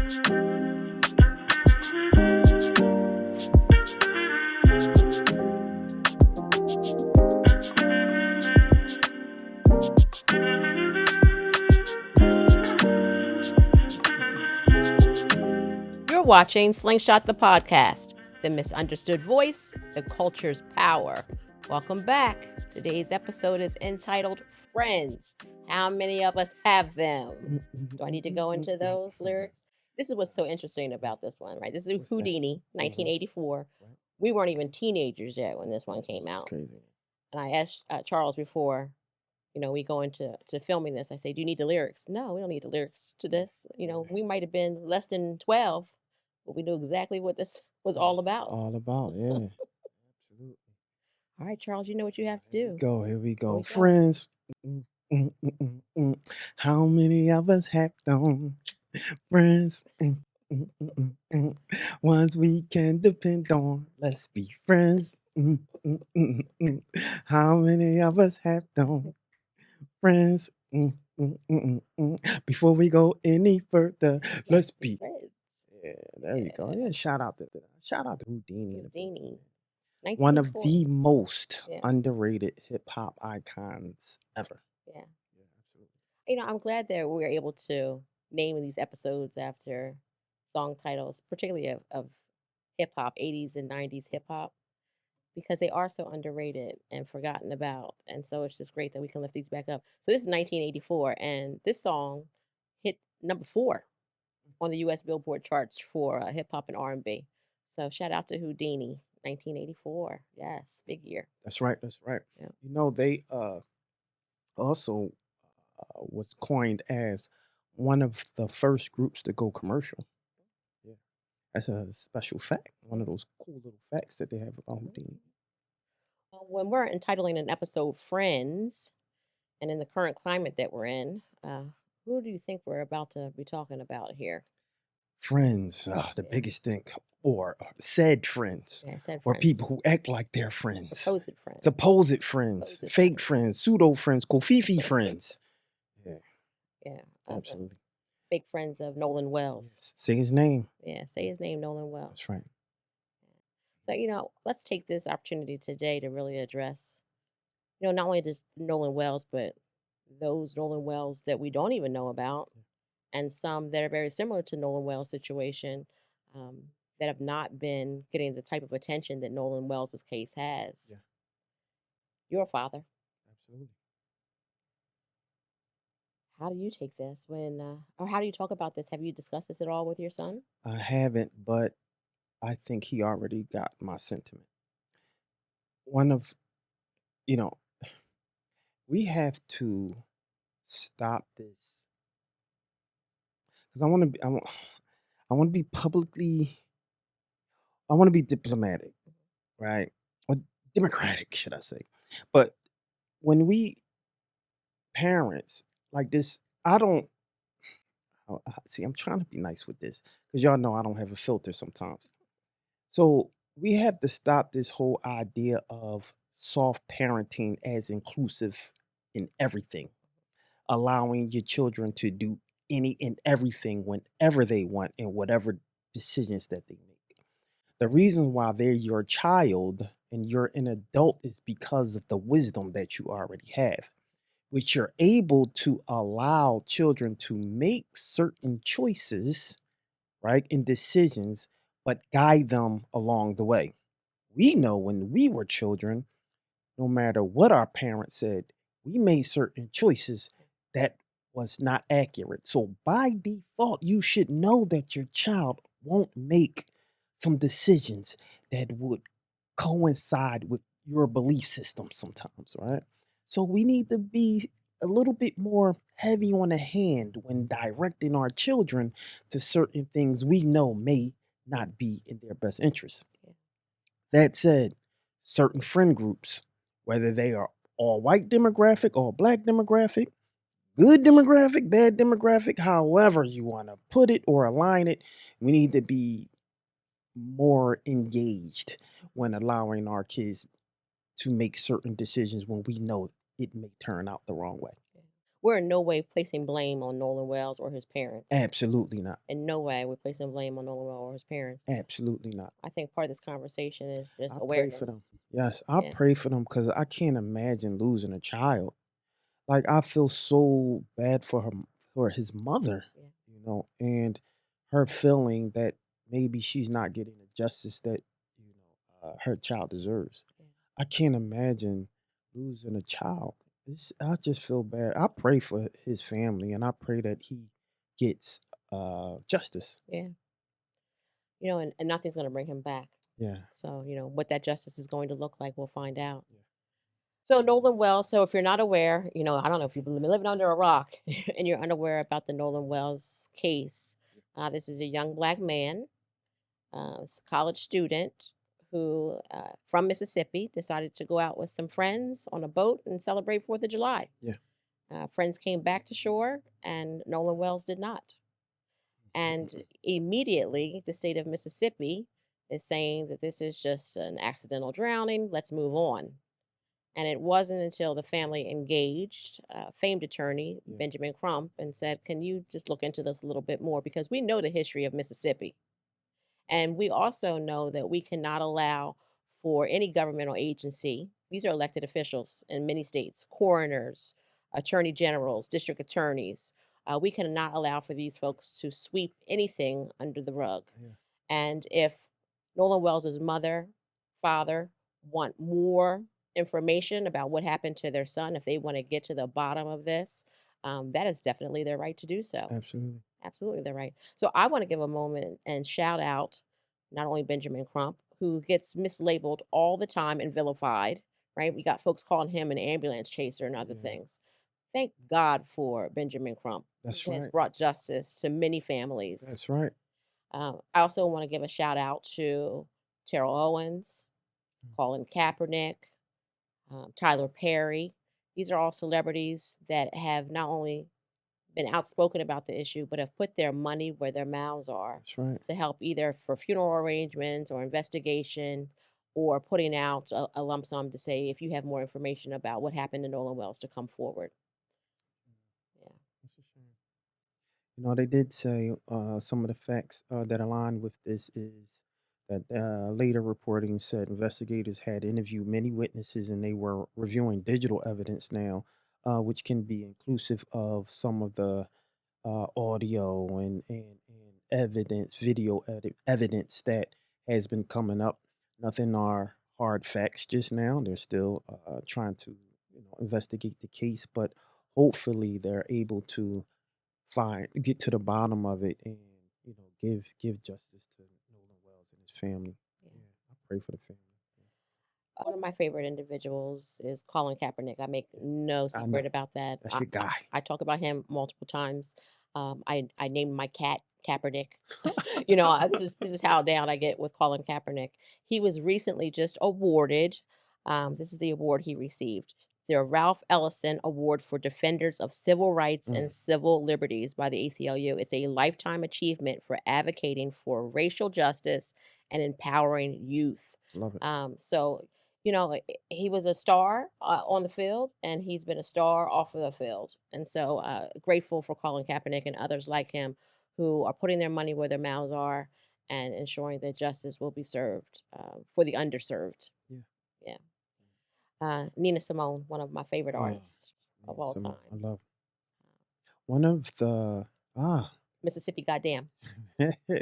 You're watching Slingshot the Podcast, the misunderstood voice, the culture's power. Welcome back. Today's episode is entitled Friends. How many of us have them? Do I need to go into those lyrics? This is what's so interesting about this one, right? This is Whodini, 1984. We weren't even teenagers yet when this one came out. Crazy. And I asked Charles before, we go into filming this. I say, do you need the lyrics? No, we don't need the lyrics to this. We might have been less than 12, but we knew exactly what this was all about. All about, yeah. Absolutely. All right, Charles, you know what you have to do. Here we go. Friends. How many of us have them? Friends. Ones we can depend on. Let's be friends. How many of us have them? Friends. Before we go any further, let's be friends. Yeah, there you go. Yeah, shout out to Whodini. Whodini. One of the most underrated hip hop icons ever. Yeah, absolutely. I'm glad that we're able to name these episodes after song titles, particularly of hip hop, 80s and 90s hip hop, because they are so underrated and forgotten about. And so it's just great that we can lift these back up. So this is 1984, and this song hit number 4 on the U.S. Billboard charts for hip hop and R&B. So shout out to Whodini, 1984. Yes, big year. That's right. Yeah. They also was coined as one of the first groups to go commercial. Yeah, that's a special fact. One of those cool little facts that they have about Whodini. When we're entitling an episode "Friends," and in the current climate that we're in, who do you think we're about to be talking about here? Friends, the biggest thing, or said friends, or people who act like they're friends, supposed friends, fake friends, pseudo friends, kofifi friends. Yeah, absolutely. Fake friends of Nolan Wells. Say his name. Yeah, say his name, Nolan Wells. That's right. So let's take this opportunity today to really address, not only just Nolan Wells, but those Nolan Wells that we don't even know about. And some that are very similar to Nolan Wells' situation that have not been getting the type of attention that Nolan Wells' case has. Yeah. You're a father. Absolutely. How do you take this or how do you talk about this? Have you discussed this at all with your son? I haven't, but I think he already got my sentiment. We have to stop this. Because I want to be I want to be diplomatic, right? Or democratic, should I say. But when we parents like this, I'm trying to be nice with this because y'all know I don't have a filter sometimes. So we have to stop this whole idea of soft parenting as inclusive in everything, allowing your children to do any and everything whenever they want and whatever decisions that they make. The reason why they're your child and you're an adult is because of the wisdom that you already have, which you're able to allow children to make certain choices, right, and decisions, but guide them along the way. We know when we were children, no matter what our parents said, we made certain choices that was not accurate. So by default, you should know that your child won't make some decisions that would coincide with your belief system sometimes, right? So we need to be a little bit more heavy on the hand when directing our children to certain things we know may not be in their best interest. That said, certain friend groups, whether they are all white demographic, all black demographic, good demographic, bad demographic, however you want to put it or align it, we need to be more engaged when allowing our kids to make certain decisions when we know it may turn out the wrong way. we're in no way placing blame on Nolan Wells or his parents. Absolutely not. In no way we're placing blame on Nolan Wells or his parents. Absolutely not. I think part of this conversation is just I pray for them. awareness. Yes, I Yeah, pray for them because I can't imagine losing a child. Like, I feel so bad for his mother, yeah, and her feeling that maybe she's not getting the justice that, her child deserves. yeah, I can't imagine losing a child. I just feel bad. I pray for his family, and I pray that he gets, justice. yeah. And nothing's going to bring him back. Yeah. So, what that justice is going to look like, we'll find out. Yeah. So, Nolan Wells, so if you're not aware, I don't know if you've been living under a rock and you're unaware about the Nolan Wells case. This is a young black man, college student who, from Mississippi, decided to go out with some friends on a boat and celebrate 4th of July. Yeah. Friends came back to shore, and Nolan Wells did not. And Mhm. immediately, the state of Mississippi is saying that this is just an accidental drowning. Let's move on. And it wasn't until the family engaged famed attorney Yeah. Benjamin Crump and said, "Can you just look into this a little bit more? Because we know the history of Mississippi. And we also know that we cannot allow for any governmental agency, these are elected officials in many states, coroners, attorney generals, district attorneys. We cannot allow for these folks to sweep anything under the rug. Yeah. And if Nolan Wells' mother, father want more information about what happened to their son, if they want to get to the bottom of this, that is definitely their right to do so. Absolutely. Absolutely, they're right. So I want to give a moment and shout out not only Benjamin Crump, who gets mislabeled all the time and vilified, right? We got folks calling him an ambulance chaser and other Yeah. things. Thank God for Benjamin Crump, That's who has right. brought justice to many families. That's right. I also want to give a shout out to Terrell Owens, Mm. Colin Kaepernick, Tyler Perry. These are all celebrities that have not only been outspoken about the issue, but have put their money where their mouths are That's right. to help either for funeral arrangements or investigation or putting out a lump sum to say if you have more information about what happened to Nolan Wells to come forward. Yeah. That's a shame. They did say some of the facts that align with this is that later reporting said investigators had interviewed many witnesses and they were reviewing digital evidence now, which can be inclusive of some of the audio and evidence, evidence that has been coming up. Nothing are hard facts just now. They're still trying to investigate the case, but hopefully they're able to get to the bottom of it and give justice to Nolan Wells and his family. Yeah. Yeah, I pray for the family. One of my favorite individuals is Colin Kaepernick. I make no I know secret about that. that's I, your I, guy. I talk about him multiple times. I named my cat Kaepernick. This is how down I get with Colin Kaepernick. He was recently just awarded. This is the award he received. The Ralph Ellison Award for Defenders of Civil Rights Mm, and Civil Liberties by the ACLU. It's a lifetime achievement for advocating for racial justice and empowering youth. love it. So he was a star on the field, and he's been a star off of the field. And so grateful for Colin Kaepernick and others like him who are putting their money where their mouths are and ensuring that justice will be served for the underserved. Yeah. Yeah. Nina Simone, one of my favorite Oh, artists of Nina all Simone. I time. love one of the Mississippi, goddamn.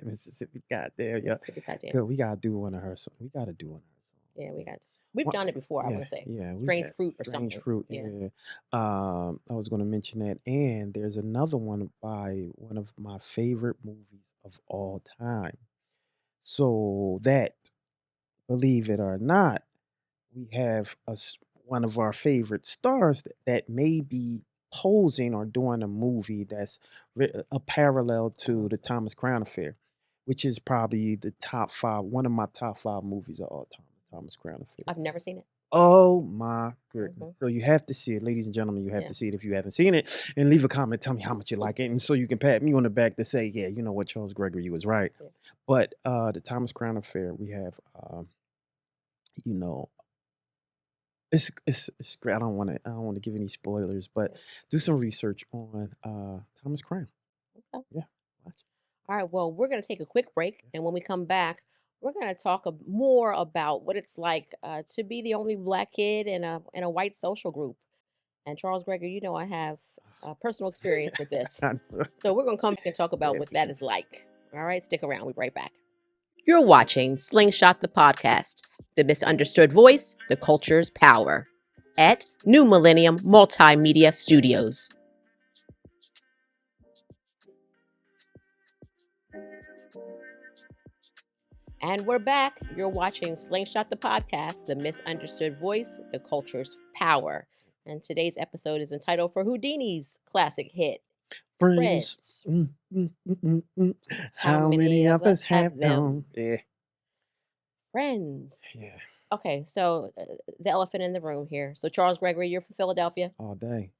Mississippi. Goddamn, yeah. Mississippi, goddamn. Good. We gotta do one of her. We gotta do one of her songs. Yeah, we've What? done it before. I want Yeah, to say yeah. We strange have fruit or Strange something. Fruit. Yeah. Yeah. I was gonna mention that, and there's another one by one of my favorite movies of all time. So that, believe it or not, we have one of our favorite stars that may be posing or doing a movie that's a parallel to Uh-huh. the Thomas Crown Affair, which is probably one of my top five movies of all time, the Thomas Crown Affair. I've never seen it. Oh my goodness. Hmm. So you have to see it, ladies and gentlemen. You have Yeah. to see it if you haven't seen it. And leave a comment. Tell me how much you like it. And so you can pat me on the back to say, yeah, you know what, Charles Gregory, you was right. Yeah. But the Thomas Crown Affair, we have, you know, It's great. I don't wanna give any spoilers, but Yeah. do some research on, Thomas Crown. Okay. Yeah, watch. All right. Well, we're going to take a quick break. And when we come back, we're going to talk more about what it's like to be the only Black kid in a white social group. And Charles Gregory, you know, I have personal experience with this. I know. So we're going to come back and talk about Yeah, what for that sure. is like. All right. Stick around. We'll be right back. You're watching Slingshot the Podcast, the misunderstood voice, the culture's power, at New Millennium Multimedia Studios. And we're back. You're watching Slingshot the Podcast, the misunderstood voice, the culture's power. And today's episode is entitled For Whodini's classic hit, Friends. Friends. How How many many of of us us have have them? them? Yeah, Friends. yeah, Okay, so the elephant in the room here. So, Charles Gregory, you're from Philadelphia. all day.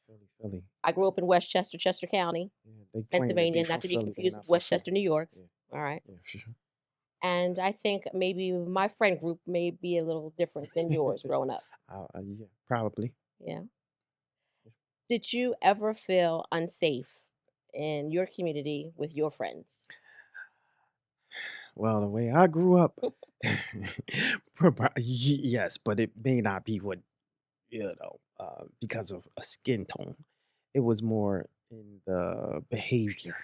Philly, Philly. I grew up in Westchester, Chester County, Yeah, they claim to be Pennsylvania, from not to be Philly. They confused not with from Philly. Westchester, New York. Yeah, All right. yeah, for sure. And I think maybe my friend group may be a little different than yours growing up. Yeah, probably. Yeah. Did you ever feel unsafe in your community with your friends? Well, the way I grew up, yes, but it may not be what because of a skin tone. It was more in the behavior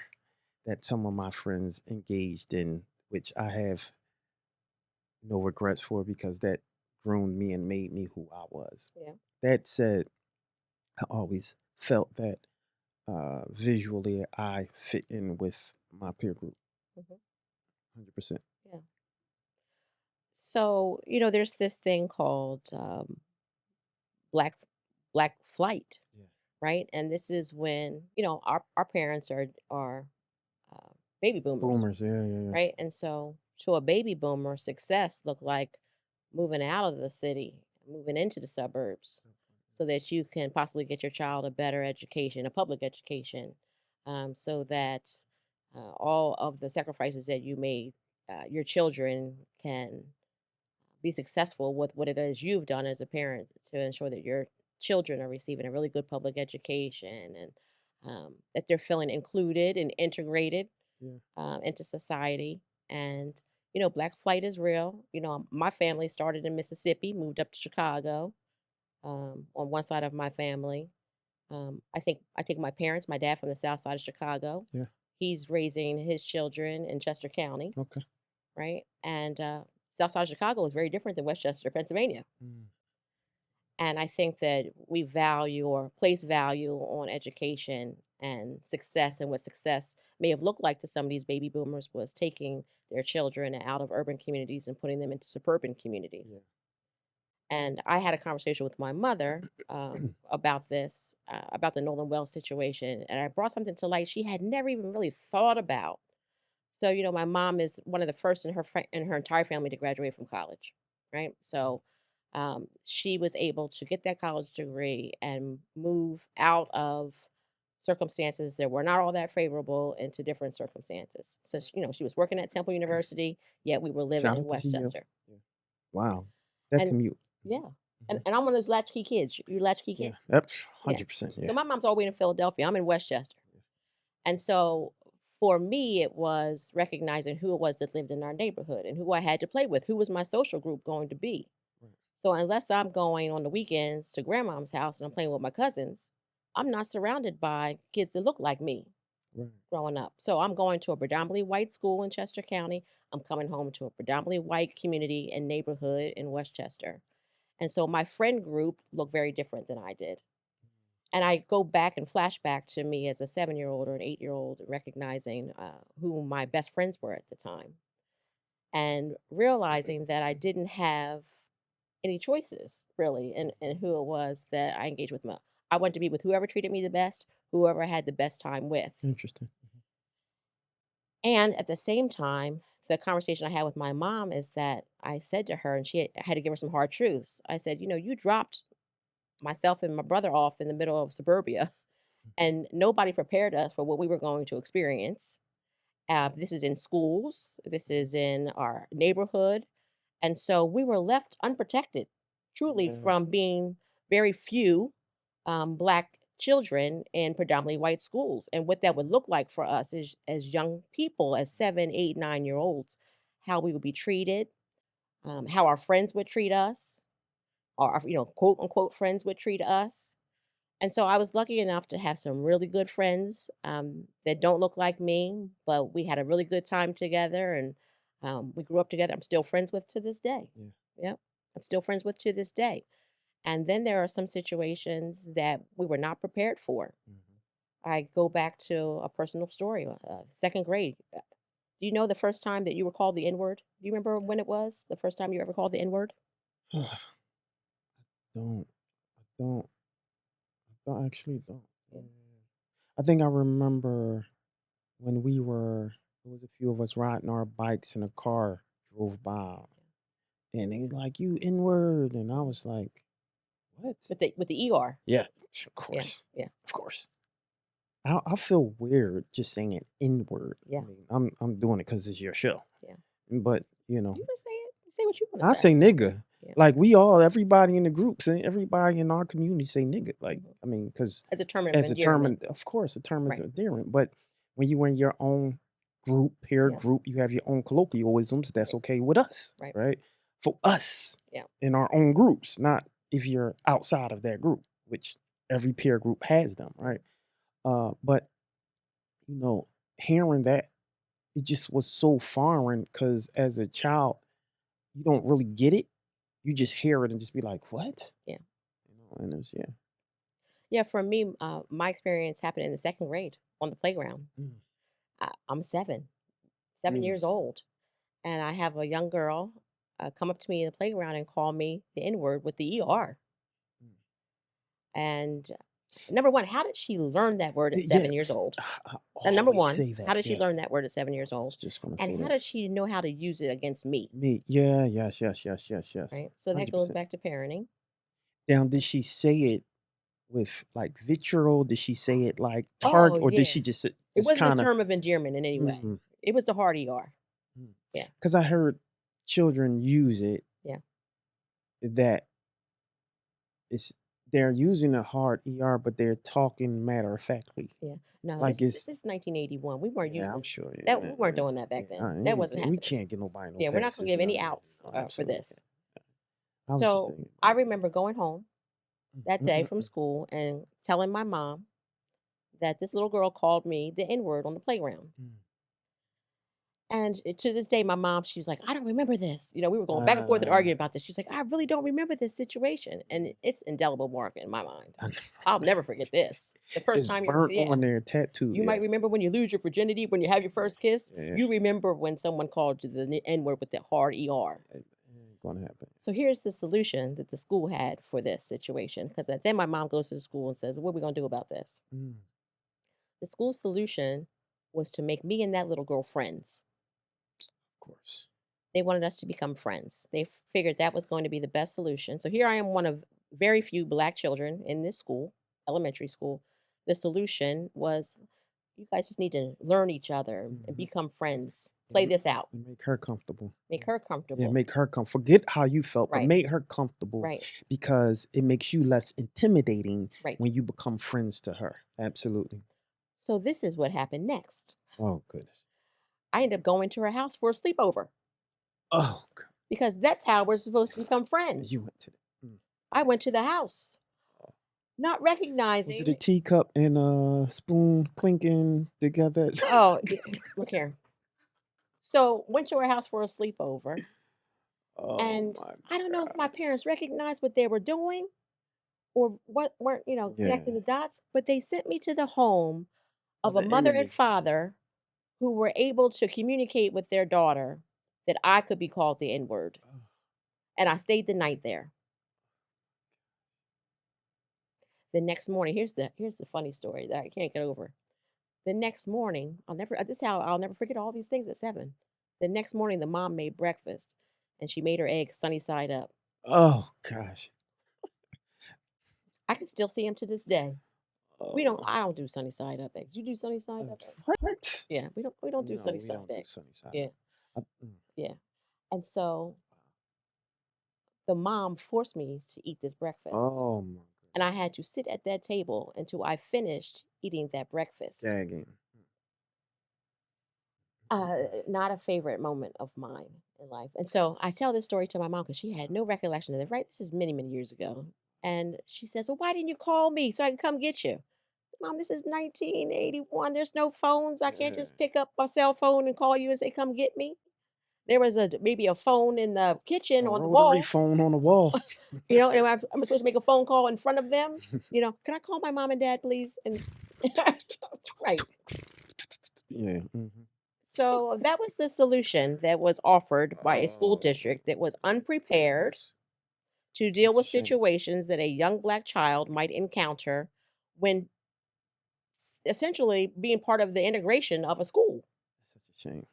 that some of my friends engaged in, which I have no regrets for because that groomed me and made me who I was. Yeah. That said, I always felt that visually I fit in with my peer group, Hmm. 100%. Yeah. So, you know, there's this thing called black black flight, Yeah. right? And this is when, you know, our parents are uh, baby boomers, Boomers, yeah, yeah, yeah. right? And so to a baby boomer, success looked like moving out of the city, moving into the suburbs so that you can possibly get your child a better education, a public education, so that all of the sacrifices that you made, your children can be successful with what it is you've done as a parent to ensure that your children are receiving a really good public education and that they're feeling included and integrated Yeah. into society. And, you know, Black flight is real. You know, my family started in Mississippi, moved up to Chicago on one side of my family. I think I take my parents, my dad from the south side of Chicago. Yeah. He's raising his children in Chester County, Okay. right? And south side of Chicago is very different than Westchester, Pennsylvania. Mm. And I think that we value or place value on education and success, and what success may have looked like to some of these baby boomers was taking their children out of urban communities and putting them into suburban Yeah. communities. And I had a conversation with my mother about this, about the Nolan Wells situation, and I brought something to light she had never even really thought about. So, you know, my mom is one of the first in in her entire family to graduate from college, right? So, she was able to get that college degree and move out of circumstances that were not all that favorable into different circumstances. So, you know, she was working at Temple University, yet we were living Shout in out to TU. Westchester. Yeah. Wow. That And commute. yeah, Hmm. and I'm one of those latchkey kids. You latchkey Yeah. kid? Yep. Yeah. 100%. So Yeah. my mom's all the way in Philadelphia. I'm in Westchester. And so for me, it was recognizing who it was that lived in our neighborhood and who I had to play with. Who was my social group going to be? Right. So unless I'm going on the weekends to grandmom's house and I'm playing with my cousins, I'm not surrounded by kids that look like me Right. growing up. So I'm going to a predominantly white school in Chester County. I'm coming home to a predominantly white community and neighborhood in Westchester. And so my friend group looked very different than I did. And I go back and flashback to me as a 7-year old or an 8-year old, recognizing who my best friends were at the time and realizing that I didn't have any choices really in who it was that I engaged with. I wanted to be with whoever treated me the best, whoever I had the best time with. Interesting. And at the same time, the conversation I had with my mom is that I said to her, and I had to give her some hard truths. I said, you know, you dropped myself and my brother off in the middle of suburbia, and nobody prepared us for what we were going to experience. This is in schools, this is in our neighborhood. And so we were left unprotected. truly Yeah. from being very few black children in predominantly white schools, and what that would look like for us as young people, as 7, 8, 9 year olds, how we would be treated, how our friends would treat us, or our, quote unquote friends would treat us. And so I was lucky enough to have some really good friends that don't look like me, but we had a really good time together, and we grew up together. I'm still friends with to this day. Yeah. Yep, I'm still friends with to this day. And then there are some situations that we were not prepared for. Mhm. I go back to a personal story. Second grade. Do you know the first time that you were called the N word? Do you remember when it was the first time you ever called the N word? Don't. I don't. I actually don't. Yeah. I think I remember when there was a few of us riding our bikes and a car drove by, and he's like, "You N-word," and I was like, "What?" With the ER. Yeah, of Yeah, course, yeah, of course. I feel weird just saying an N-word. I yeah, mean, I'm doing it because it's your show, yeah. but You can say it. Say what you want to I say. say nigga. Yeah. Like everybody in the groups and everybody in our community say nigga. Like, Mhm. I mean, because As a term of as a term, endearment. of course, a term is Right. endearing. But when you in your own group, peer Yeah. group, you have your own colloquialisms. That's Right. okay with us, Right. right? For us Yeah. in our own groups, not if you're outside of that group, which every peer group has them, right? But you know, hearing that, it just was so foreign because as a child, you don't really get it. You just hear it and just be like, "What?" Yeah. And it's yeah. Yeah. For me, my experience happened in the second grade on the playground. Mm, I'm seven mm, years old, and I have a young girl come up to me in the playground and call me the N word with the ER. mm. And number one, how did she learn that word at Yeah, 7 years old? I Number always one, say how that. did she Yeah, learn that word at seven I years was old? just gonna And say how that. does she know how to use it against me? Me, yeah, yes, yes, yes, yes, yes. Right. So that goes 100%. back to parenting. Now, did she say it with like vitriol? Did she say it like Oh, or did yeah. she just It wasn't a kind of? term of endearment in any way. It was the hard ER. Yeah. Because I heard children use it Yeah. that it's they're using a hard er, but they're talking matter of factly. Yeah. No, Like this it's is 1981. We weren't yeah, I'm using sure. that. Yeah, We weren't doing that yeah, back then. That wasn't we happening. can't get nobody no Yeah, we're not going to passes give now. any Yeah, outs no, for absolutely. this. I was just So saying. I remember going home Mm, that mm, day mm, from mm. school and telling my mom that this little girl called me the N word on the playground. Mm. And to this day, my mom, she was like, I don't remember this. We were going back and forth and Uh, arguing about this. She's like, I really don't remember this situation. And it's indelible mark in my mind. I know, I'll never forget this. The first it's time burnt yeah. on their tattoo. You Yeah, might remember when you lose your virginity, when you have your yeah, first kiss. yeah. You remember when someone called you the N word with the hard ER. It ain't gonna happen. So here's the solution that the school had for this situation. Because then my mom goes to the school and says, what are we going to do about this? Mm, The school's solution was to make me and that little girl friends. of course. They wanted us to become friends. They figured that was going to be the best solution. So here I am, one of very few black children in this school, elementary school. The solution was you guys just need to learn each other and Hmm. become friends. Yeah, Play this out. make her comfortable. Make her Yeah, comfortable. make her forget how you felt, but Right, make her comfortable right, because it makes you less intimidating right. when you become friends to her. Absolutely. So this is what happened next. Oh goodness. I ended up going to her house for a sleepover Oh, because that's how we're supposed to become you friends. went to the, I went to the house, oh. not Was it a recognizing. teacup and a spoon clinking together? Oh, look here. So went to her house for a sleepover. Oh And my I don't know if my God. parents recognized what they were doing or what weren't, connecting Yeah. the dots, but they sent me to the home Of of a the mother and enemy. father who were able to communicate with their daughter that I could be called the N word. Oh, And I stayed the night there. The next morning, here's the funny story that I can't get over. The next morning, this is how I'll never forget all these things at 7. The next morning, the mom made breakfast and she made her eggs sunny side up. oh gosh. I can still see them to this day. Oh, I don't do sunny side up eggs. You do sunny side up eggs? what? Yeah, we don't do No, sunny we side don't do eggs. sunny side Yeah, up. yeah. And so the mom forced me to eat this breakfast. Oh my And I had to sit at that table until I finished eating that breakfast. gagging. Not a favorite moment of mine in life. And so I tell this story to my mom because she had no recollection of it, right? This is many, many years ago. And she says, "Well, why didn't you call me so I can come get you?" Mom, this is 1981. There's no phones. I can't Yeah. just pick up my cell phone and call you and say, "Come get me." There was maybe a phone in the kitchen A on the rotary wall, phone on the wall. and I'm supposed to make a phone call in front of them. Can I call my mom and dad, please? And right. Yeah. So that was the solution that was offered by a school Oh district that was my unprepared goodness. to deal Such a with shame. situations that a young black child might encounter when essentially being part of the integration of a school. That's such a shame.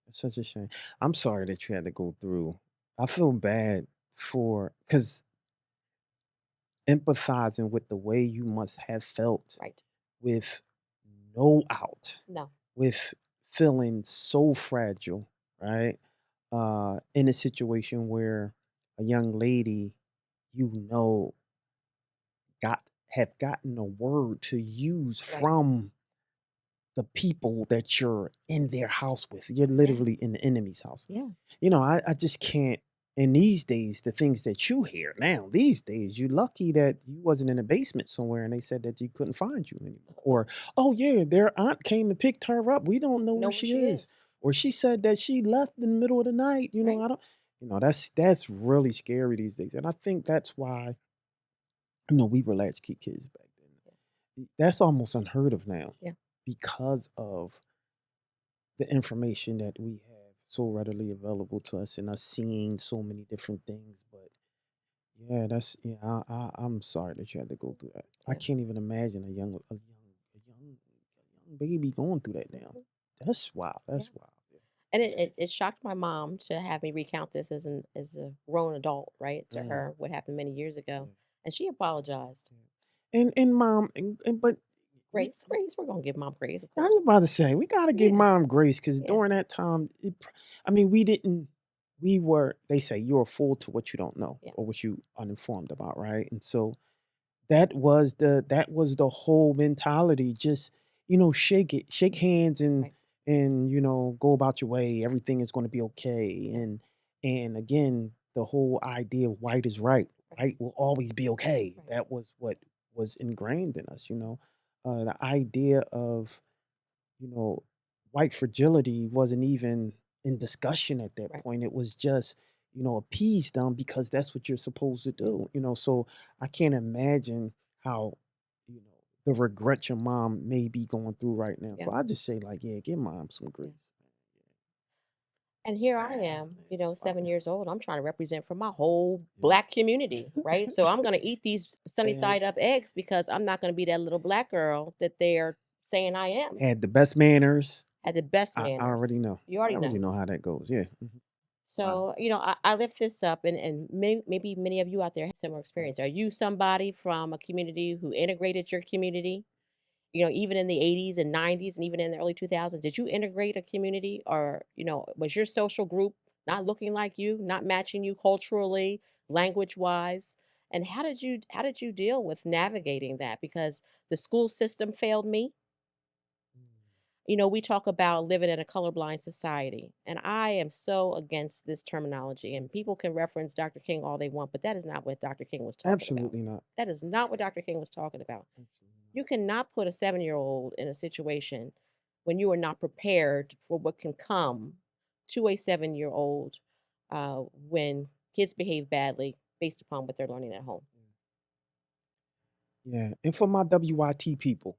It's such a shame. I'm sorry that you had to go through. I feel bad for because empathizing with the way you must have felt Right. with no out, No. with feeling so fragile, right? In a situation where a young lady, you know, got have gotten a word to use Right. from the people that you're in their house with. You're Yeah. literally in the enemy's house. Yeah. I just can't. In these days, the things that you hear now, these days, you're lucky that you wasn't in a basement somewhere and they said that you couldn't find you anymore. Or, oh yeah, their aunt came and picked her up. We don't know Know where where she she is. is. Or she said that she left in the middle of the night. Right. I don't. That's really scary these days, and I think that's why we were latchkey kids back Yeah. then. That's almost unheard of now Yeah. because of the information that we have so readily available to us and us seeing so many different things. But yeah, I'm sorry that you had to go through that. I Yeah. can't even imagine a young baby going through that now. Mhm. That's wild. Yeah. That's wild. And it shocked my mom to have me recount this as a grown adult, right, to Mm, her what happened many years ago, yeah, and she apologized. yeah. And mom and but we Grace, we're gonna give mom grace, of I was course. about to say we gotta give Yeah, mom grace because yeah, during that time, I mean, we didn't. We were. They say you're a fool to what you don't know yeah, or what you uninformed about, right? And so that was the whole mentality. Just shake it, shake hands, right, and go about your way. Everything is going to be okay. yeah, And again, the whole idea of white is right. right, Right will always be okay. right, That was what was ingrained in us. The idea of you know, white fragility wasn't even in discussion at that right, point. It was just, appease them because that's what you're supposed to yeah, do. So I can't imagine how, the regret your mom may be going through right now. yeah, So I just say, like, yeah, give mom some yeah. grace. And here I Man. am, Yeah, it's wild. 7 years old. I'm trying to represent for my whole Yeah. black community, right? So I'm gonna eat these sunny side Yes. up eggs because I'm not gonna be that little black girl that they're saying I am. Had the best manners. Had the best I manners. already know. You I already already know. know how that goes. Yeah. Wow. So, I lift this up, and maybe many of you out there have similar Right. experience. Are you somebody from a community who integrated your community? Even in the 80s and 90s and even in the early 2000s, did you integrate a community, or, was your social group not looking like you, not matching you culturally, language wise? And how did you deal with navigating that? Because the school system failed me. We talk about living in a colorblind society, and I am so against this terminology. And people can reference Dr. King all they want, but that is not what Dr. King was talking about. Absolutely not. That is not what Dr. King was talking about. Absolutely not. You cannot put a 7-year-old in a situation when you are not prepared for what can come to a 7-year-old when kids behave badly based upon what they're learning at home. Yeah. And for my WIT people,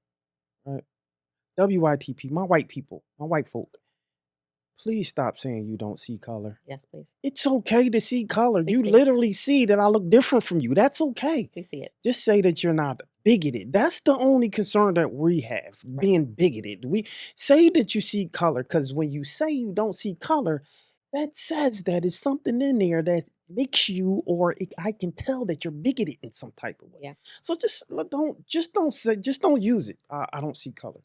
right? WITP, my white people, my white folk, please stop saying you don't see color. Yes, please. It's okay to see color. Please You see it. literally see that I look different from you. That's okay. Please see it. Just say that you're not bigoted. That's the only concern that we have, Right. being bigoted. We say that you see color because when you say you don't see color, that says that it's something in there that makes you, or I can tell that you're bigoted in some type of way. Yeah. So just don't use it. I don't see color.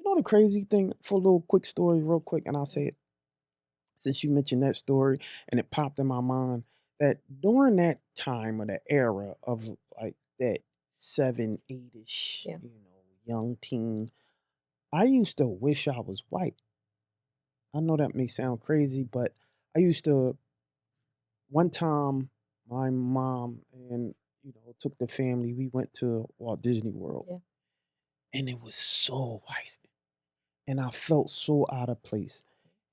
The crazy thing, for a little quick story, real quick, and I'll say Mhm. it since you mentioned that story and it popped in my mind. that during that time or that era of like that 7, 8-ish, Yeah. young teen, I used to wish I was white. I know that may sound crazy, but I used to one time my mom and took the family, we went to Walt Disney World Yeah. and it was so white. And I felt so out of place.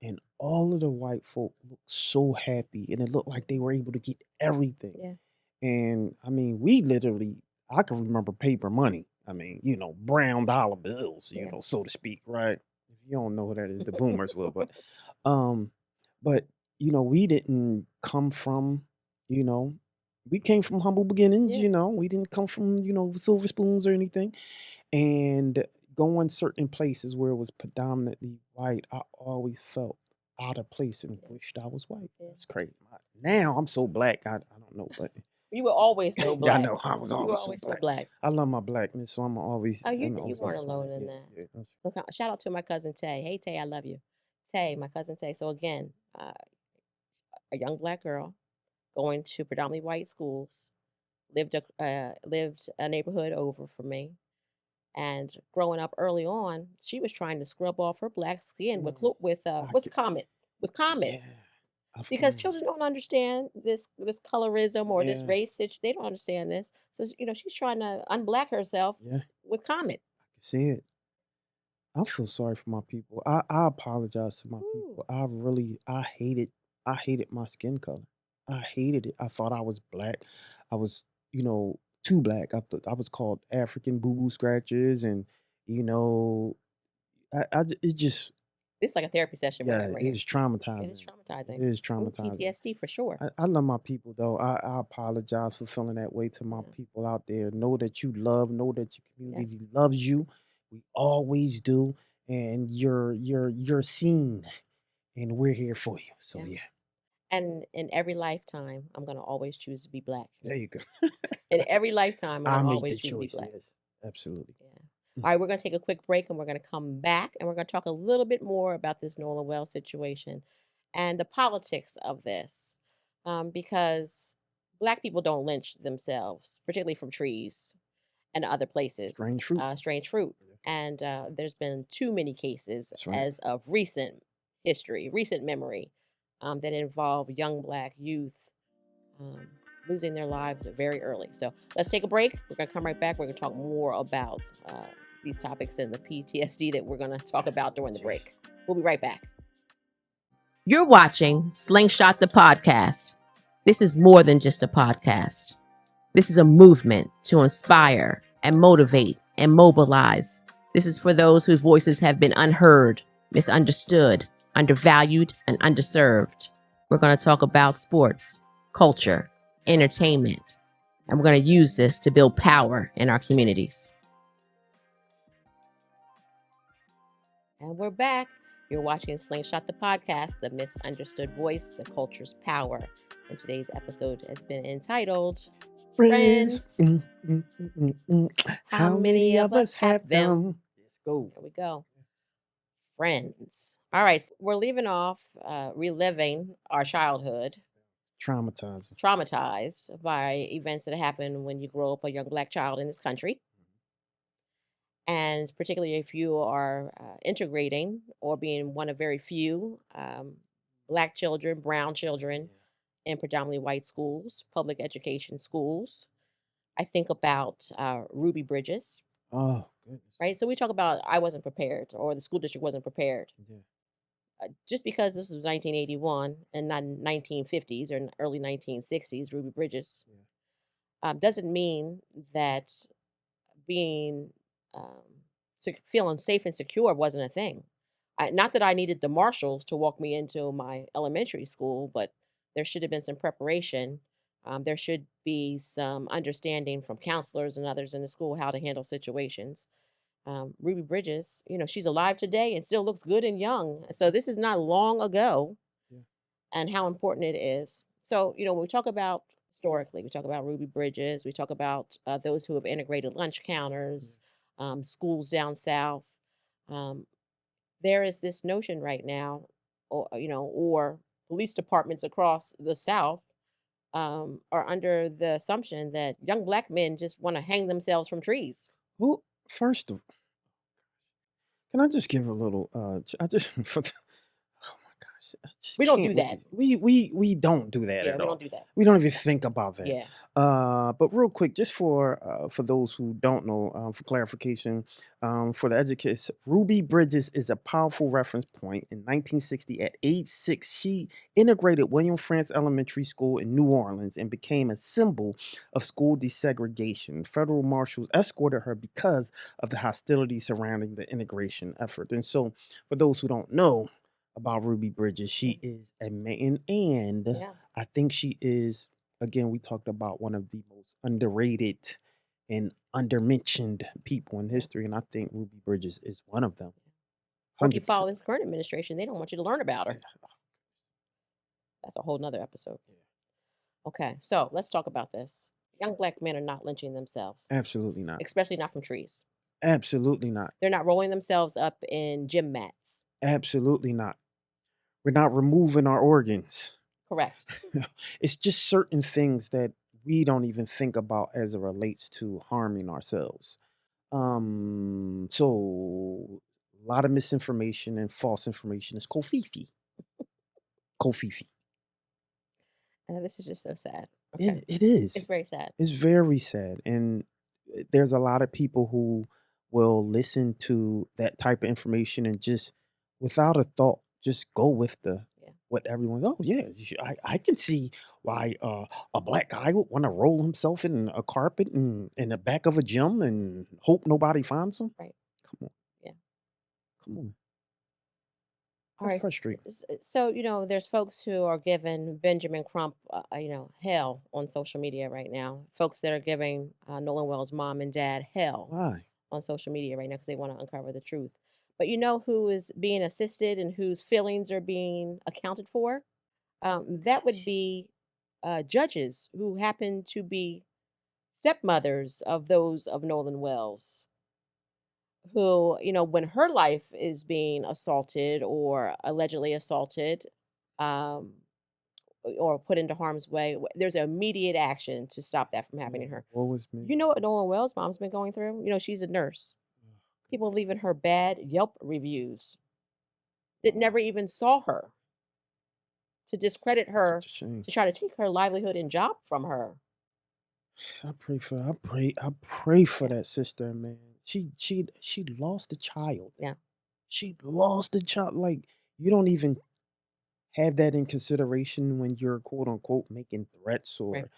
And all of the white folk looked so happy and it looked like they were able to get everything. Yeah. And I mean, we literally, I can remember paper money. I mean, brown dollar bills, Yeah. so to speak, right? If you don't know who that is, the boomers will, um, but we didn't come from, you know, we came from humble beginnings, Yeah. we didn't come from, silver spoons or anything. And going certain places where it was predominantly white, I always felt out of place and Yeah. wished I was white. Yeah. That's crazy. Now I'm so black. I don't know, but You were always so yeah, I black. know I was You were always so always so black. black. I love my blackness, so Oh, you I'm you always weren't identify. alone in Yeah, that. yeah. That's, Look, shout out to my cousin Tay. Hey Tay, I love you. Tay, my cousin Tay. So again, a young black girl going to predominantly white schools, lived a neighborhood over from me, and growing up early on, she was trying to scrub off her black skin with I what's get, Comet with Comet yeah, I because feel children don't understand this colorism or this yeah, race. They don't understand this. So she's trying to unblack herself yeah. with Comet. I can see it. I feel sorry for my people. I apologize to my Ooh, people. I hated my skin color. I hated it. I thought I was black. I was, too black. I thought I was called African boo boo scratches, and you know, it just this is like a therapy session we're yeah, having right here. it's It is traumatizing. It traumatizing. is Ooh, traumatizing. PTSD for sure. I love my people though. I apologize for feeling that way to my Yeah. people out there. Know that you love, know that your Yes. community loves you. We always do. And you're seen and we're here for you. So Yeah. yeah, And in every lifetime, I'm gonna always choose to be black. there you go. In every lifetime, I'm I gonna made always the choose to be choice, black. yes. Absolutely. Yeah. Mm. All right, we're going to take a quick break and we're going to come back and we're going to talk a little bit more about this Nola Wells situation and the politics of this. Because Black people don't lynch themselves, particularly from trees and other places, Strange fruit. strange fruit. Yeah, And there's been too many cases that's right. as of recent history, recent memory, that involve young Black youth um, losing their lives very early. So let's take a break. We're going to come right back. We're going to talk more about these topics and the PTSD that we're going to talk about during the break. We'll be right back. You're watching Slingshot the Podcast. This is more than just a podcast. This is a movement to inspire and motivate and mobilize. This is for those whose voices have been unheard, misunderstood, undervalued, and underserved. We're going to talk about sports, culture, entertainment, and we're going to use this to build power in our communities. And we're back. You're watching Slingshot the Podcast, the misunderstood voice, the culture's power. And today's episode has been entitled Friends. Friends. How many of us have them? Let's go. There we go. Friends. All right, so we're leaving off reliving our childhood, Traumatizing. traumatized by events that happen when you grow up a young Black child in this country. And particularly if you are integrating or being one of very few Black children, brown children in predominantly white schools, public education schools. I think about Ruby Bridges, Oh goodness. right? So we talk about I wasn't prepared or the school district wasn't prepared. Yeah. Just because this was 1981 and not 1950s or early 1960s, Ruby Bridges, doesn't mean that being um, feeling safe and secure wasn't a thing. Not that I needed the marshals to walk me into my elementary school, but there should have been some preparation. There should be some understanding from counselors and others in the school how to handle situations. Ruby Bridges, she's alive today and still looks good and young. So this is not long ago, Yeah. and how important it is. So, when we talk about historically, we talk about Ruby Bridges, we talk about those who have integrated lunch counters, schools down south. Um, there is this notion right now, or police departments across the South are under the assumption that young black men just want to hang themselves from trees. Who first of can I just give a little, I just oh my gosh, I just We don't can't do with that. these. We don't do that Yeah, at we don't all. do that. We don't even think about that. Yeah. But real quick, just for those who don't know, for clarification, for the educators, Ruby Bridges is a powerful reference point. In 1960, at age 6, she integrated William France Elementary School in New Orleans and became a symbol of school desegregation. Federal marshals escorted her because of the hostility surrounding the integration effort. And so, for those who don't know about Ruby Bridges, Yeah. she is a man, and Yeah. I think she is, again, we talked about one of the most underrated and undermentioned people in Yeah. history, and I think Ruby Bridges is one of them. Or if you 100%. follow this current administration, they don't want you to learn about her. That's a whole nother episode. Okay, so let's talk about this. Young black men are not lynching themselves, Absolutely not. especially not from trees. Absolutely not. They're not rolling themselves up in gym mats. Absolutely not. We're not removing our organs. Correct. It's just certain things that we don't even think about as it relates to harming ourselves. So a lot of misinformation and false information is kofifi. Kofifi. This is just so sad. Okay, It it's is. very sad. It's very sad. And there's a lot of people who will listen to that type of information and just without a thought, just go with the Yeah, what everyone's, oh yeah, I can see why a black guy would want to roll himself in a carpet and in the back of a gym and hope nobody finds him. right. Come on, Yeah. come on. All That's right. frustrating. So, there's folks who are giving Benjamin Crump, hell on social media right now. Folks that are giving Nolan Wells' mom and dad hell Why? on social media right now because they want to uncover the truth. But you know who is being assisted and whose feelings are being accounted for? That would be judges who happen to be stepmothers of those of Nolan Wells, who, when her life is being assaulted or allegedly assaulted, um, or put into harm's way, there's immediate action to stop that from happening to her. What was me? You know what Nolan Wells' mom's been going through? She's a nurse. People leaving her bad Yelp reviews that Wow, never even saw her, to discredit that's her, such a shame. to try to take her livelihood and job from her. I pray for Yeah, that sister, man. She lost a child. yeah, She lost a child. Like, you don't even have that in consideration when you're quote unquote making threats right. or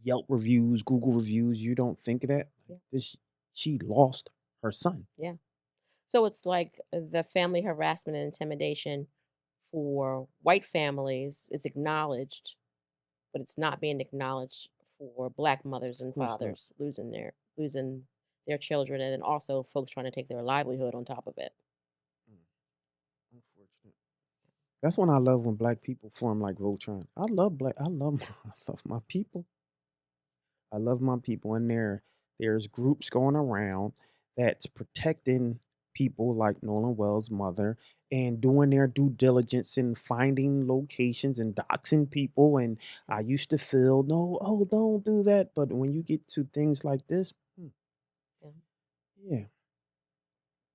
Yelp reviews, Google reviews. You don't think of that. Like Yeah, this, she lost her son. yeah. So it's like the family harassment and intimidation for white families is acknowledged, but it's not being acknowledged for black mothers Of and course not. fathers losing their children, and then also folks trying to take their livelihood on top of it. Mm, unfortunate. That's when I love when black people form like Voltron. I love black. I love I love my people. I love my people, and there's groups going around that's protecting people like Nolan Wells' mother and doing their due diligence and finding locations and doxing people. And I used to feel, no, oh, don't do that. But when you get to things like this, Yeah, yeah,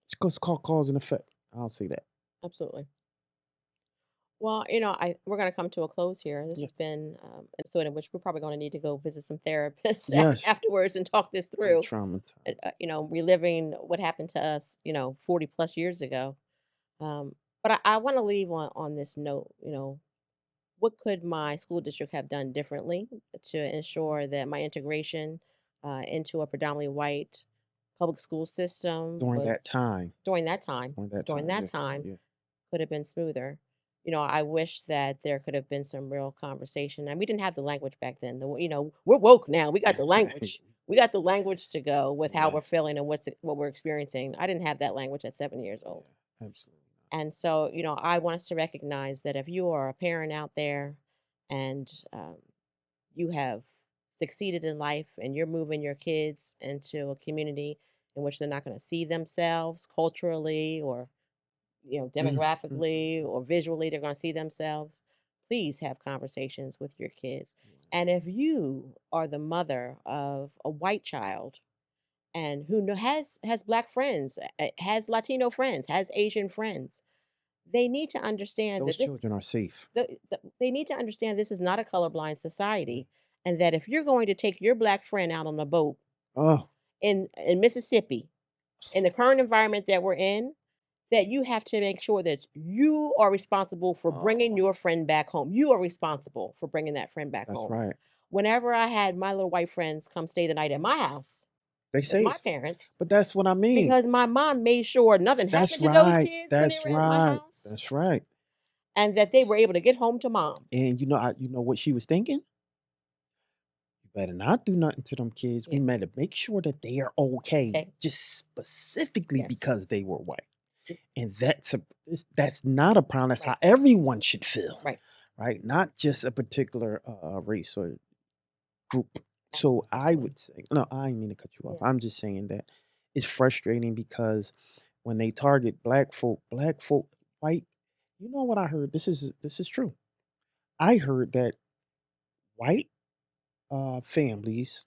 it's called cause and effect. I'll say that. absolutely. Well, we're going to come to a close here. This Yeah. has been an episode in which we're probably going to need to go visit some therapists Yes, afterwards and talk this I'm through. traumatized. Reliving what happened to us, 40 plus years ago. But I want to leave on this note. What could my school district have done differently to ensure that my integration into a predominantly white public school system During that was time, during that time, during that during time, that yeah, time yeah. could have been smoother. I wish that there could have been some real conversation. And we didn't have the language back then. We're woke now. We got the language. We got the language to go with how Yeah, we're feeling and what we're experiencing. I didn't have that language at 7 years old. yeah, absolutely And so, I want us to recognize that if you are a parent out there and you have succeeded in life and you're moving your kids into a community in which they're not going to see themselves culturally or not. demographically or visually, they're going to see themselves. please have conversations with your kids. And if you are the mother of a white child and who has black friends, has Latino friends, has Asian friends, they need to understand Those that children are safe. they need to understand this is not a colorblind society, and that if you're going to take your black friend out on a boat Oh, in Mississippi, in the current environment that we're in, that you have to make sure that you are responsible for bringing oh, your friend back home. You are responsible for bringing that friend back that's home. right. Whenever I had my little white friends come stay the night at my house They with my safe. parents, But that's what I mean. because my mom made sure nothing That's happened to those right. kids when they That's were at my right. house, That's right. and that they were able to get home to mom. And you know what she was thinking? You better not do nothing to them kids. We Yeah. better make sure that they are okay, Okay. just specifically Yes. because they were white. Just And that's not a problem. That's right. how everyone should feel, Right. right? Not just a particular race or group. So I Absolutely. would say, no, I didn't mean to cut you off. Yeah. I'm just saying that it's frustrating because when they target black folk, white, you know what I heard? This is true. I heard that white families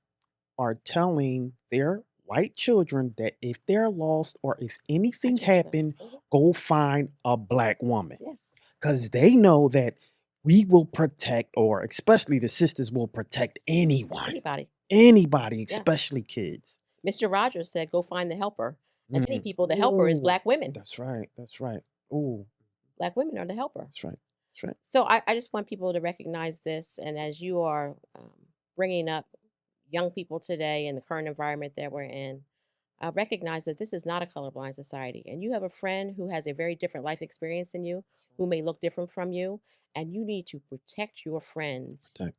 are telling their white children that if they're lost or if I anything catch that. happened, go find a black woman. Yes. Because they know that we will protect, or especially the sisters will protect anyone. Anybody. Yeah. Especially kids. Mr. Rogers said, "Go find the helper." And many people, the helper is Ooh, black women. that's right. That's right. Oh, Black women are the helper. that's right. That's right. So I just want people to recognize this. And as you are bringing up young people today in the current environment that we're in, recognize that this is not a colorblind society. And you have a friend who has a very different life experience than you, who may look different from you. And you need to protect your friends Protect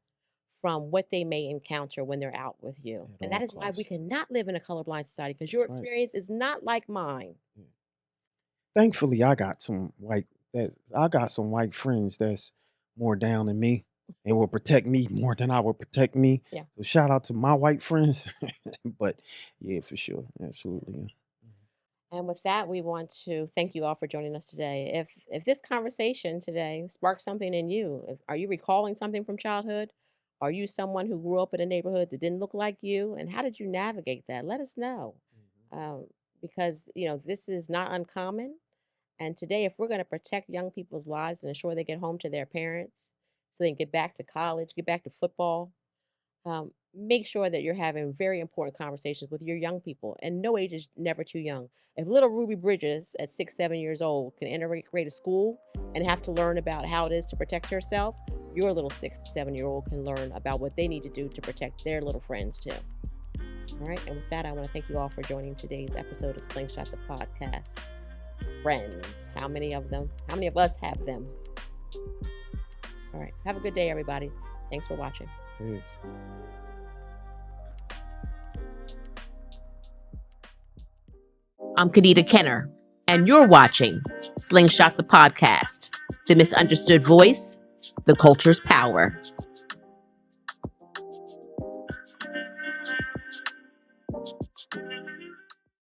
from what they may encounter when they're out with you. at And all that is why we costs. cannot live in a colorblind society, because your That's right. experience is not like mine. Yeah. Thankfully, I got some white friends that's more down than me and will protect me more than I would protect me. Yeah. So shout out to my white friends. But yeah, for sure. Absolutely. Yeah. And with that, we want to thank you all for joining us today. If this conversation today sparks something in you, are you recalling something from childhood? Are you someone who grew up in a neighborhood that didn't look like you? And how did you navigate that? Let us know. Um, because this is not uncommon. And today, if we're going to protect young people's lives and ensure they get home to their parents so they can get back to college, get back to football, make sure that you're having very important conversations with your young people. And no age is never too young. If little Ruby Bridges at 6, 7 years old can integrate a school and have to learn about how it is to protect herself, your little 6 to 7-year-old can learn about what they need to do to protect their little friends too. All right. And with that, I want to thank you all for joining today's episode of Slingshot the Podcast. Friends, how many of us have them? All right. Have a good day, everybody. Thanks for watching. Peace. I'm Kadida Kenner, and you're watching Slingshot the Podcast, the misunderstood voice, the culture's power.